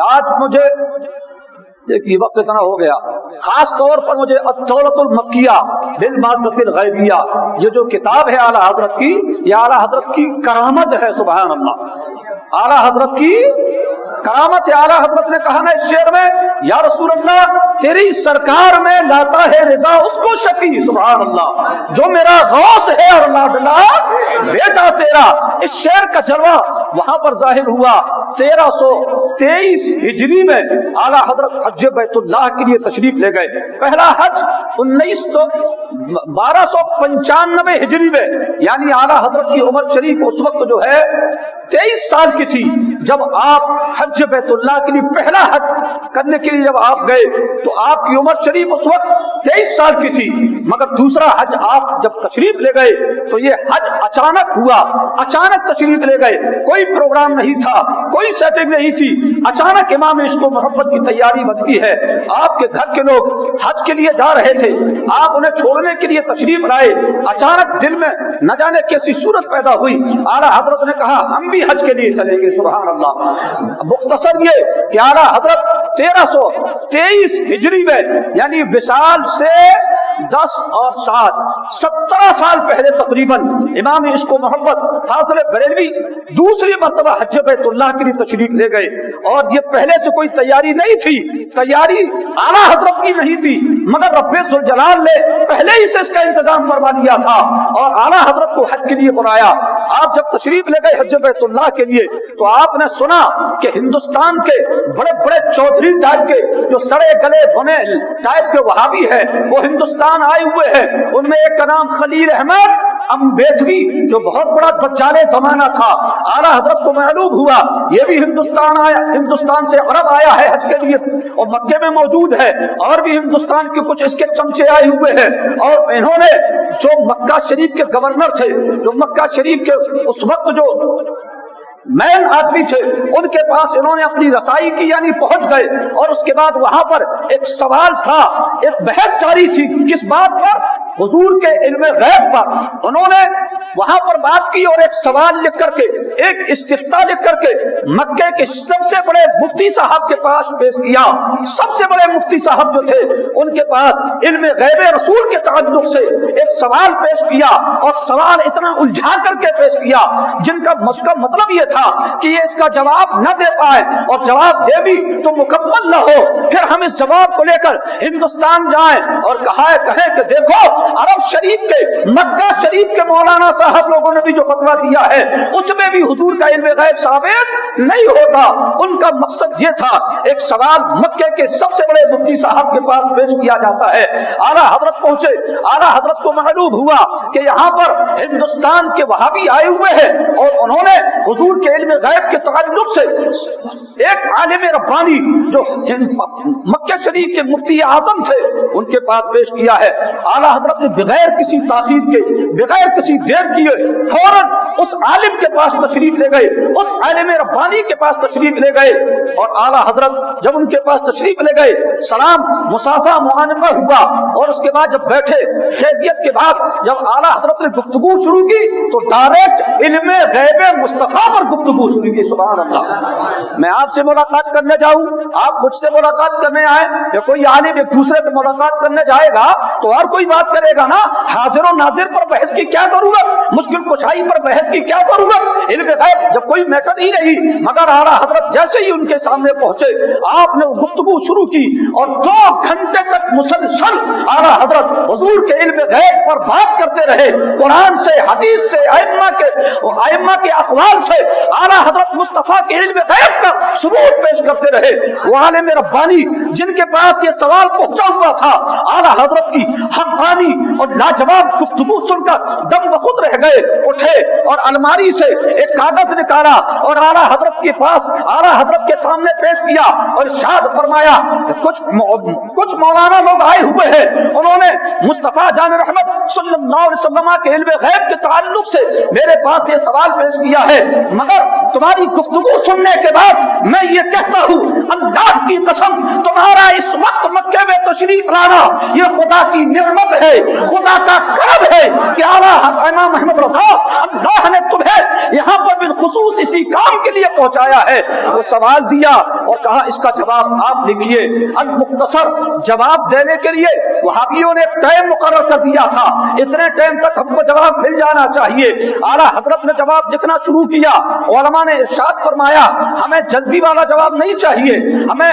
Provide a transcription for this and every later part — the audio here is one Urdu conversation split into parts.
آج مجھے دیکھیے وقت اتنا ہو گیا، خاص طور پر مجھے الدولۃ المکیہ بالمادۃ الغیبیہ یہ جو کتاب ہے اعلیٰ حضرت کی، یہ اعلیٰ حضرت کی کرامت ہے، سبحان اللہ، اعلیٰ حضرت کی کرامت ہے۔ اعلیٰ حضرت نے کہا نا اس شعر میں، یا رسول اللہ تیری سرکار میں لاتا ہے رضا اس کو شفیع، سبحان اللہ، جو میرا غوث ہے اور لاڈلا بیٹا تیرا۔ اس شعر کا جلوہ وہاں پر ظاہر ہوا 1323 ہجری میں اعلیٰ حضرت حج بیت اللہ کے لیے تشریف لے گئے۔ پہلا حج 1295 ہجری میں، یعنی اعلیٰ حضرت کی عمر شریف اس وقت جو ہے 23 سال کی تھی جب آپ حج بیت اللہ کے لیے پہلا حج کرنے کے لیے جب آپ گئے تو آپ کی عمر شریف اس وقت 23 سال کی تھی، مگر دوسرا حج آپ جب تشریف لے گئے تو یہ حج اچانک ہوا، اچانک تشریف لے گئے، کوئی پروگرام نہیں تھا، کوئی سیٹنگ نہیں تھی، اچانک امام عشق و محبت کی تیاری بنتی ہے، آپ کے گھر کے لوگ حج کے لیے جا رہے تھے، آپ انہیں چھوڑنے کے لیے تشریف لائے، اچانک دل میں نہ جانے کیسی صورت پیدا ہوئی، اعلیٰ حضرت نے کہا ہم بھی حج کے لیے چلیں گے، سبحان اللہ۔ مختصر یہ کہ اعلیٰ حضرت 1323 ہجری میں، یعنی وصال سے 10 اور 7 17 سال پہلے تقریباً امام عشق و محمد فاضل بریلوی دوسری مرتبہ حج بیت اللہ کے لیے تشریف لے گئے، اور یہ پہلے سے کوئی تیاری نہیں تھی، تیاری اعلیٰ حضرت کی نہیں تھی، مگر رب ذوالجلال نے پہلے ہی سے اس کا انتظام فرما دیا تھا اور اعلیٰ حضرت کو حج کے لیے بلایا۔ آپ جب تشریف لے گئے حج بیت اللہ کے لیے تو آپ نے سنا کہ ہندوستان کے بڑے بڑے چودھری ٹائپ کے جو سڑے گلے بنے ٹائپ کے وہابی ہیں وہ ہندوستان آئے ہوئے ہیں، ان میں ایک کا نام خلیل احمد امبیٹوی جو بہت بڑا دجال زمانہ تھا، اعلیٰ حضرت کو معلوم ہوا یہ بھی ہندوستان آیا، ہندوستان سے عرب آیا ہے حج کے لیے اور مکے میں موجود ہے، اور بھی ہندوستان کے کچھ اس کے چمچے آئے ہوئے ہیں، اور انہوں نے جو مکہ شریف کے گورنر تھے، جو مکہ شریف کے اس وقت جو مین آدمی تھے، ان کے پاس انہوں نے اپنی رسائی کی، یعنی پہنچ گئے، اور اس کے بعد وہاں پر ایک سوال تھا، ایک بحث جاری تھی، کس بات پر؟ حضور کے علم غیب پر۔ انہوں نے وہاں پر بات کی اور ایک سوال لکھ کر کے، ایک استفتاء لکھ کر کے مکے کے سب سے بڑے مفتی صاحب کے پاس پیش کیا۔ سب سے بڑے مفتی صاحب جو تھے ان کے پاس علم غیب رسول کے تعلق سے ایک سوال پیش کیا، اور سوال اتنا الجھا کر کے پیش کیا جن کا مطلب یہ تھا کہ یہ اس کا جواب نہ دے پائے، اور جواب دے بھی تو مکمل نہ ہو، پھر ہم اس جواب کو لے کر ہندوستان جائیں اور کہیں کہ دیکھو عرب شریف کے، مکہ شریف کے مولانا صاحب لوگوں نے بھی جو فتویٰ دیا ہے اس میں بھی حضور کا علم غیب ثابت نہیں ہوتا۔ ان کا مقصد یہ تھا ایک سوال مکے کے سب سے بڑے مفتی صاحب کے پاس پیش کیا جاتا ہے، اعلیٰ حضرت پہنچے، اعلیٰ حضرت کو معلوم ہوا کہ یہاں پر ہندوستان کے وہابی آئے ہوئے ہیں، اور انہوں نے حضور کے علم غیب کے تعلق سے ایک عالم ربانی جو مکہ شریف کے مفتی اعظم تھے ان کے پاس پیش کیا ہے۔ اعلیٰ حضرت نے بغیر کسی تاخیر کے، بغیر کسی دیر کیے فوراً اس عالم کے پاس تشریف لے گئے، اس عالم ربانی کے پاس تشریف لے گئے، اور اعلیٰ حضرت جب ان کے پاس تشریف لے گئے سلام مصافحہ معانقہ ہوا، اور اس کے بعد جب بیٹھے خیریت کے بعد جب اعلیٰ حضرت نے گفتگو شروع کی تو ڈائریکٹ علم غیب مصطفیٰ پر گفتگو شروع کی، سبحان اللہ۔ میں آپ سے ملاقات کرنے جاؤں، آپ مجھ سے ملاقات کرنے آئے، یا کوئی عالم ایک دوسرے سے ملاقات کرنے جائے گا تو اور کوئی بات کرے گا نا، حاضر و ناظر پر بحث کی کیا ضرورت، مشکل کشائی پر بحث کی کیا ضرورت، علم غیب جب کوئی میٹر ہی نہیں، مگر اعلیٰ حضرت جیسے ہی ان کے سامنے پہنچے آپ نے گفتگو شروع کی، اور 2 گھنٹے تک مسلسل اعلیٰ حضرت حضور کے علم غیب پر بات کرتے رہے، قرآن سے، حدیث سے، ائمہ کے اقوال سے اعلیٰ حضرت مصطفیٰ کے علم غیب کا ثبوت پیش کرتے رہے۔ وہ عالم ربانی جن کے پاس یہ سوال پہنچا ہوا تھا، اعلیٰ حضرت کی حقانی اور لاجواب گفتگو سن کر دم بخود رہ گئے، اٹھے اور الماری سے ایک کاغذ نکالا اور اعلیٰ حضرت کے پاس، اعلیٰ حضرت کے سامنے پیش کیا، اور ارشاد فرمایا کچھ مولانا لوگ آئے ہوئے ہیں، انہوں نے مصطفیٰ جان رحمت صلی اللہ علیہ وسلم کے علم غیب کے تعلق سے میرے پاس یہ سوال پیش کیا ہے، مگر تمہاری گفتگو سننے کے بعد میں یہ کہتا ہوں اللہ کی قسم تمہارا اس وقت مکے میں تشریف لانا یہ خدا کی نعمت ہے، خدا کا کرم ہے کہ اعلیٰ امام احمد رضا اللہ نے تمہیں یہاں پر بالخصوص اسی کام کے لیے پہنچایا ہے۔ وہ سوال دیا اور کہا اس کا جواب آپ لکھیے۔ المختصر جواب دینے کے لیے وہابیوں نے ٹائم مقرر کر دیا تھا، اتنے ٹائم تک ہم کو جواب مل جانا چاہیے۔ اعلیٰ حضرت نے جواب لکھنا شروع کیا، علماء نے ارشاد فرمایا ہمیں جلدی والا جواب نہیں چاہیے، ہمیں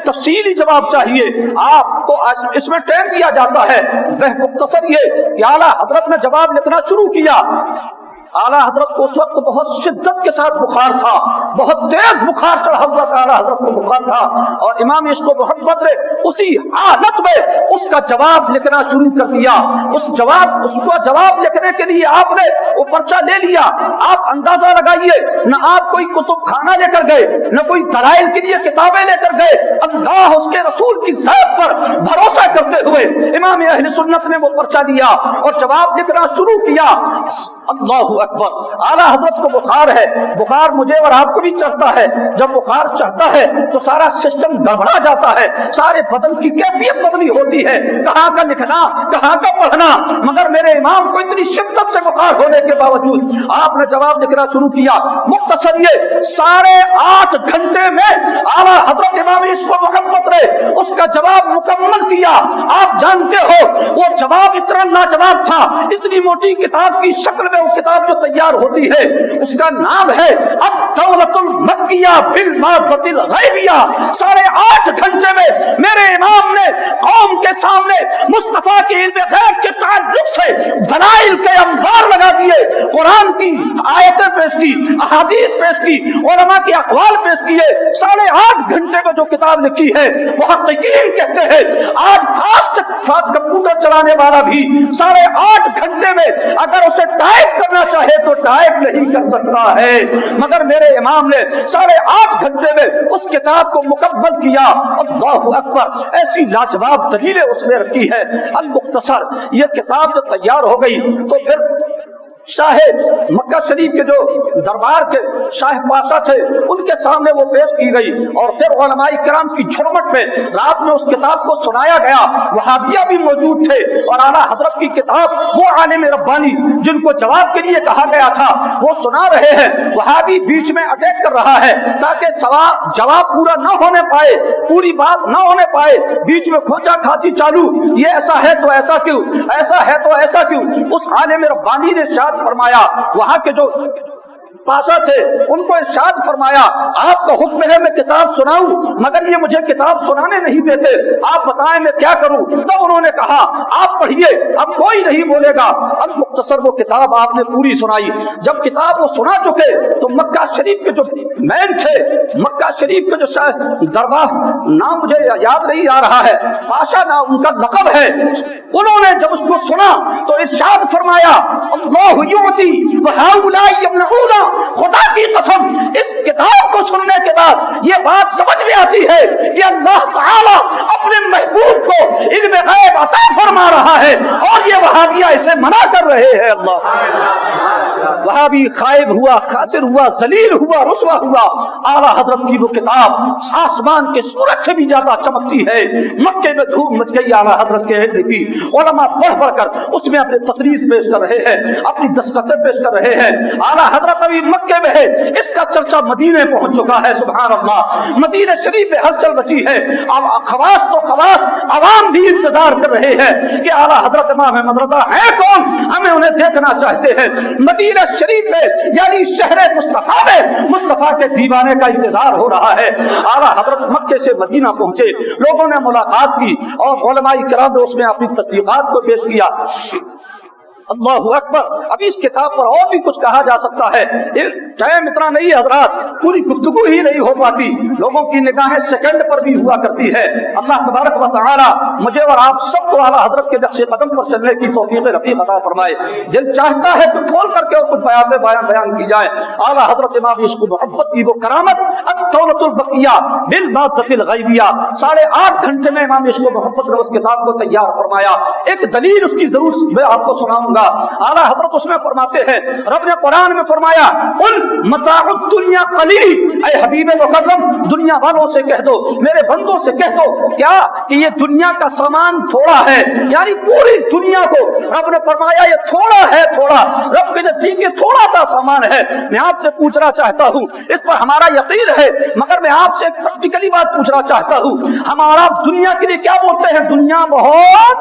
تفصیلی جواب چاہیے، آپ کو اس میں ٹائم دیا جاتا ہے۔ وہ مختصر یہ کہ اعلیٰ حضرت نے جواب لکھنا شروع کیا۔ اعلیٰ حضرت کو اس وقت بہت شدت کے ساتھ بخار تھا، بہت تیز بخار چڑھا ہوا تھا، اعلیٰ حضرت کو بخار تھا، اور امام عشق و محبت نے اسی حالت میں اس کا جواب لکھنا شروع کر دیا۔ اس کو جواب لکھنے کے لیے آپ نے وہ پرچہ لے لیا۔ آپ اندازہ لگائیے، نہ آپ کوئی کتب خانہ لے کر گئے، نہ کوئی دلائل کے لیے کتابیں لے کر گئے، اللہ اس کے رسول کی ذات پر بھروسہ کرتے ہوئے امام اہل سنت نے وہ پرچہ لیا اور جواب لکھنا شروع کیا۔ اللہ اکبر، اعلیٰ حضرت کو بخار ہے، بخار مجھے اور آپ کو بھی چڑھتا ہے، جب بخار چڑھتا ہے تو سارا سسٹم گڑبڑا جاتا ہے، سارے بدن کی کیفیت بدلی ہوتی ہے، کہاں کا لکھنا کہاں کا پڑھنا، مگر میرے امام کو اتنی شدت سے بخار ہونے کے باوجود آپ نے جواب لکھنا شروع کیا۔ مختصر یہ 8.5 گھنٹے میں اعلیٰ حضرت امام عشق و محبت نے اس کا جواب مکمل کیا۔ آپ جانتے ہو وہ جواب اتنا لاجواب تھا، اتنی موٹی کتاب کی شکل میں وہ کتاب جو تیار ہوتی ہے اس کا نام ہے الدولۃ المکیہ بالمادۃ الغیبیہ۔ 8.5 گھنٹے میں میرے امام نے قوم کے سامنے مصطفیٰ کے علم غیب کے تعلق سے دلائل کے انبار لگا دیے، قرآن کی آیتیں پیش کی، احادیث پیش کی، علماء کے اقوال پیش کیے۔ 8.5 گھنٹے میں جو کتاب لکھی ہے، محققین کہتے ہیں آج فاسٹ کمپیوٹر چلانے والا بھی 8.5 گھنٹے میں اگر اسے ٹائپ کرنا چاہے تو ٹائپ نہیں کر سکتا ہے، مگر میرے امام نے 8.5 گھنٹے میں اس کتاب کو مکمل کیا۔ اللہ اکبر، ایسی لاجواب دلیلیں اس میں رکھی ہے۔ المختصر، یہ کتاب جو تیار ہو گئی تو پھر شاہ مکہ شریف کے جو دربار کے شاہ پاشا تھے ان کے سامنے وہ پیش کی گئی، اور پھر علماء کرام کی جھرمٹ میں رات میں اس کتاب کو سنایا گیا۔ وہابیہ بھی موجود تھے، اور اعلیٰ حضرت کی کتاب وہ عالم ربانی جن کو جواب کے لیے کہا گیا تھا وہ سنا رہے ہیں، وہابی بیچ میں اٹیک کر رہا ہے تاکہ جواب پورا نہ ہونے پائے، پوری بات نہ ہونے پائے، بیچ میں کھوچا کھاچی چالو، یہ ایسا ہے تو ایسا کیوں، ایسا ہے تو ایسا کیوں۔ اس عالم ربانی نے شاد فرمایا، وہاں کے جو پاشا تھے ان کو ارشاد فرمایا آپ کا حکم ہے میں کتاب سناؤں، مگر یہ مجھے کتاب سنانے نہیں دیتے، آپ بتائیں میں کیا کروں۔ تب انہوں نے کہا آپ پڑھیے، اب کوئی نہیں بولے گا۔ اب مختصر وہ کتاب آپ نے پوری سنائی۔ جب کتاب وہ سنا چکے تو مکہ شریف کے جو مین تھے، مکہ شریف کے جو دربار، نام مجھے یاد نہیں آ رہا ہے، پاشا نام ان کا لقب ہے، انہوں نے جب اس کو سنا تو ارشاد فرمایا اللہ یعطی وہؤلاء یمنعون۔ خدا کی قسم اس کتاب کو سننے کے بعد یہ بات سمجھ میں آتی ہے کہ اللہ تعالی اپنے محبوب کو علم غیب عطا فرما رہا ہے اور یہ وہابیہ اسے منع کر رہے ہیں۔ اللہ وہابی خائب ہوا، خاسر ہوا، ذلیل ہوا، رسوا ہوا۔ اعلیٰ حضرت کی وہ کتاب آسمان کے سورج سے بھی زیادہ چمکتی ہے۔ مکے میں دھوم مچ گئی اعلیٰ حضرت کے علم کی، علماء بڑھ بڑھ کر اس میں اپنے تقریر پیش کر رہے ہیں، اپنی دستخطیں پیش کر رہے ہیں۔ اعلیٰ حضرت ابھی مکے میں ہے، اس کا چرچا مدینے پہنچ چکا ہے۔ سبحان اللہ، مدینہ شریف میں ہلچل مچی ہے، اب خواص تو خواص عوام بھی انتظار کر رہے ہیں کہ اعلیٰ حضرت امام احمد رضا ہے کون، ہمیں انہیں دیکھنا چاہتے ہیں۔ مدینہ شریف میں یعنی شہر مصطفیٰ میں مصطفیٰ کے دیوانے کا انتظار ہو رہا ہے۔ اعلیٰ حضرت مکے سے مدینہ پہنچے، لوگوں نے ملاقات کی اور علماء کرام نے اس میں اپنی تصدیقات کو پیش کیا۔ اللہ اکبر، ابھی اس کتاب پر اور بھی کچھ کہا جا سکتا ہے، ٹائم اتنا نہیں ہے حضرات، پوری گفتگو ہی نہیں ہو پاتی، لوگوں کی نگاہیں سیکنڈ پر بھی ہوا کرتی ہے۔ اللہ تبارک و تعالی مجھے اور آپ سب کو اعلیٰ حضرت کے نقش قدم پر چلنے کی توفیق رفیق عطا فرمائے۔ دل چاہتا ہے تو کھول کر کے اور کچھ بیان کی جائے۔ اعلیٰ حضرت امام عشق و محبت کی وہ کرامت الدولۃ البقیہ بالمادۃ الغیبیہ، 8.5 گھنٹے میں امام عشق و محبت نے اس کتاب کو تیار فرمایا۔ ایک دلیل اس کی ضرور میں آپ کو سناؤں گا۔ ہوگا. اعلیٰ حضرت اس میں فرماتے ہیں, رب نے قرآن میں فرمایا قل متاع الدنیا قلیل, اے حبیب مکرم دنیا والوں سے کہہ دو, میرے بندوں سے کہہ دو کیا کہ یہ دنیا کا سامان تھوڑا ہے, یعنی پوری دنیا کو رب نے فرمایا یہ تھوڑا ہے, تھوڑا رب کے نزدیک یہ تھوڑا سا سامان ہے. میں آپ سے پوچھنا چاہتا ہوں, اس پر ہمارا یقین ہے, مگر میں آپ سے ایک پریکٹیکلی بات پوچھنا چاہتا ہوں, ہمارا دنیا کے لیے کیا بولتے ہیں؟ دنیا بہت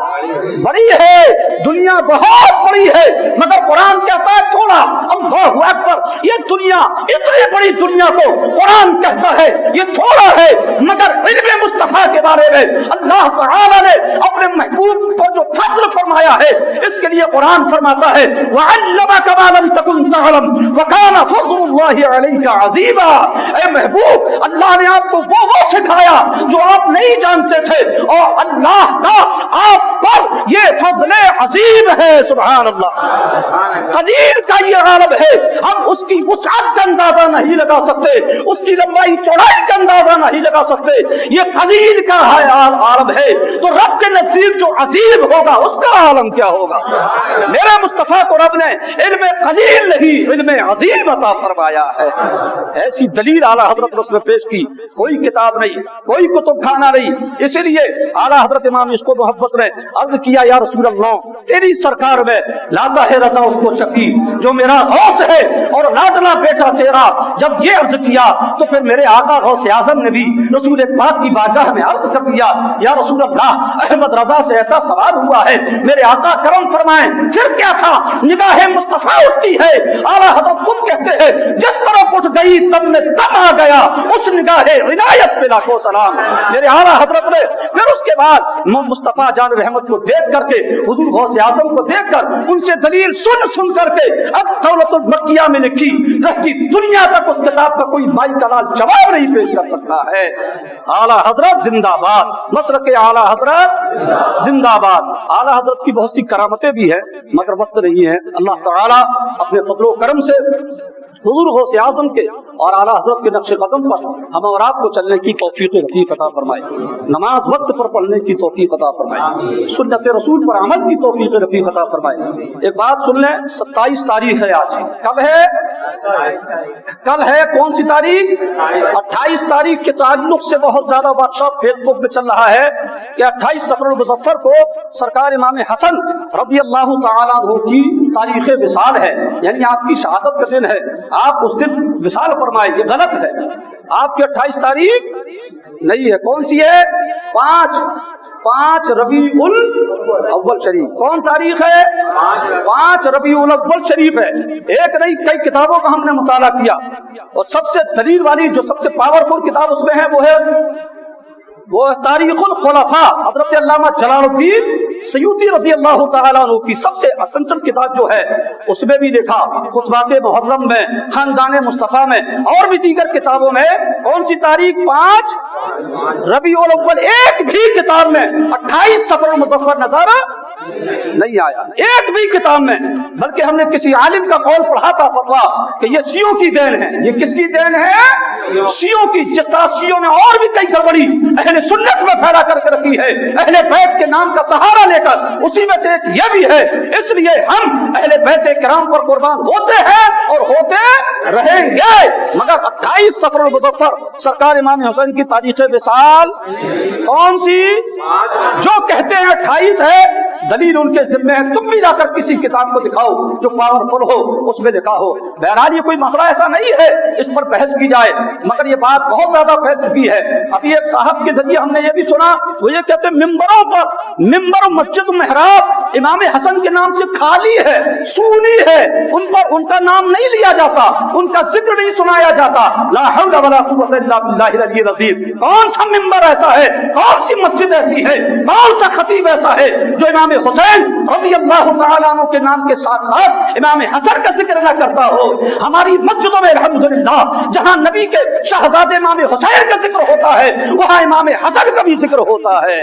بڑی ہے, دنیا بہت بڑی ہے, مگر قرآن کہتا ہے تھوڑا. اللہ اکبر, یہ دنیا اتنی بڑی دنیا کو قرآن کہتا ہے یہ تھوڑا ہے, مگر علم مصطفیٰ کے بارے میں اللہ تعالی نے اپنے محبوب پر جو فضل فرمایا ہے اس کے لیے قرآن فرماتا ہے وَعَلَّمَكَ مَا لَمْ تَكُنْ تَعْلَمْ وَكَانَ فَضْلُ اللَّهِ عَلَيْكَ عَظِيمًا. اے محبوب, اللہ نے آپ کو وہ سکھایا جو آپ نہیں جانتے تھے, اور اللہ کا آپ پر یہ فضل عظیم ہے. سبحان اللہ. قلیل کا یہ عالم ہے, ہم اس کی وسعت کا اندازہ نہیں لگا سکتے, اس کی لمبائی چوڑائی کا اندازہ نہیں لگا سکتے. یہ قلیل کا عالم ہے, تو رب کے نزدیک جو عظیم ہوگا اس کا عالم کیا ہوگا. میرے مصطفیٰ کو رب نے علم قلیل نہیں علم عظیم عطا فرمایا ہے. ایسی دلیل اعلیٰ حضرت نے پیش کی, کوئی کتاب نہیں, کوئی کتب خانہ نہیں. اسی لیے اعلیٰ حضرت امام عشق و محبت نے عرض کیا یا رسول اللہ تیری سرکار میں لاتا ہے رضا اس کو شفیع جو میرا غوث ہے اور لاڈلا بیٹا تیرا. جب یہ عرض کیا تو پھر میرے آقا غوث اعظم نے بھی رسول پاک کی بارگاہ میں عرض کر دیا یا رسول اللہ احمد رضا سے ایسا سوال ہوا ہے, میرے آقا کرم فرمائیں. پھر کیا تھا, نگاہ مصطفیٰ اٹھتی ہے. اعلیٰ حضرت خود کہتے ہیں جس طرح اٹھ گئی تب میں تب آ گیا, اس نگاہ عنایت پہ لاکھوں سلام. میرے اعلیٰ حضرت نے پھر اس کے بعد مصطفیٰ جان رحمت کو دیکھ کر کے, حضور غوث اعظم کو دیکھ کر, ان سے دلیل سن کر کے اب دولت المکیہ میں لکھی رہتی دنیا تک اس کتاب کا کوئی بائی کلال جواب نہیں پیش کر سکتا ہے. اعلیٰ حضرت زندہ باد, مسلک اعلیٰ حضرت زندہ باد. اعلیٰ حضرت کی بہت سی کرامتیں بھی ہیں مگر وقت نہیں ہے. اللہ تعالیٰ اپنے فضل و کرم سے حضور غوث اعظم کے اور اعلیٰ حضرت کے نقش قدم پر ہم اور آپ کو چلنے کی توفیق رفیق عطا فرمائے, نماز وقت پر پڑھنے کی توفیق عطا فرمائے, سنت رسول پر عمل کی توفیق رفیق عطا فرمائے. ایک بات سن لیں, 27 تاریخ ہے آج. کب ہے؟ کل ہے کون سی تاریخ؟ 28 تاریخ کے تعلق سے بہت زیادہ ورکشاپ فیس بک میں چل رہا ہے کہ 28 صفر المظفر کو سرکار امام حسن رضی اللہ تعالیٰ عنہ کی تاریخ وصال ہے, یعنی آپ کی شہادت کا دن ہے. آپ اس دن وصال فرمائے, یہ غلط ہے. آپ کی 28 تاریخ نہیں ہے, کون سی ہے؟ 5 ربیع الاول شریف. کون تاریخ ہے؟ 5 ربیع الاول شریف ہے. ایک نہیں کئی کتابوں کا ہم نے مطالعہ کیا, اور سب سے دلیل والی جو سب سے پاورفل کتاب اس میں ہے وہ تاریخ الخلفاء حضرت علامہ جلال الدین سیوطی رضی اللہ تعالیٰ عنہ کی سب سے اسنٹل کتاب جو ہے. اس میں بھی لکھا خطبات محرم میں, خاندان مصطفیٰ میں, اور بھی دیگر کتابوں میں کون سی تاریخ 5 ربیع الاول. ایک بھی کتاب میں 28 صفر المظفر نظر نہیں آیا, ایک بھی کتاب میں. بلکہ ہم نے کسی عالم کا قول پڑھا تھا فتویٰ کہ یہ شیعوں کی دین ہے. یہ کس کی دین ہے؟ شیعوں کی. جس طرح شیعوں نے اور بھی کئی گڑبڑی اہل سنت میں پھیلا کر کے رکھی ہے اہل بیت کے نام کا سہارا لے کر, اسی میں سے ایک یہ بھی ہے. اس لیے ہم اہل بیت کرام پر قربان ہوتے ہیں اور ہوتے رہیں گے. مگر 28 صفر المظفر سرکار امام حسین کی تاریخ وصال کون سی؟ جو کہتے ہیں 28 ہے, دلیل ان کے ذمہ ہے. تم بھی لا کر کسی کتاب کو دکھاؤ جو پاورفل ہو, اس میں لکھا ہو. بہرحال یہ کوئی مسئلہ ایسا نہیں ہے اس پر بحث کی جائے, مگر یہ بات بہت زیادہ پھیل چکی ہے. ابھی ایک صاحب کے ذریعے ہم نے یہ بھی سنا, وہ یہ کہتے ہیں ممبروں پر, ممبر و مسجد محراب امام حسن کے نام سے خالی ہے, سونی ہے, ان پر ان کا نام نہیں لیا جاتا, ان کا ذکر نہیں سنایا جاتا. لا حول ولا قوت الا باللہ العلی العظیم. کون سا ممبر ایسا ہے, کون سی مسجد ایسی ہے, کون سا خطیب ایسا ہے جو امام حسین رضی اللہ تعالیٰ عنہ کے نام کے ساتھ ساتھ امام حسن کا ذکر نہ کرتا ہو؟ ہماری مسجدوں میں الحمدللہ جہاں نبی کے شہزادے امام حسین کا ذکر ہوتا ہے وہاں امام حسن کا بھی ذکر ہوتا ہے,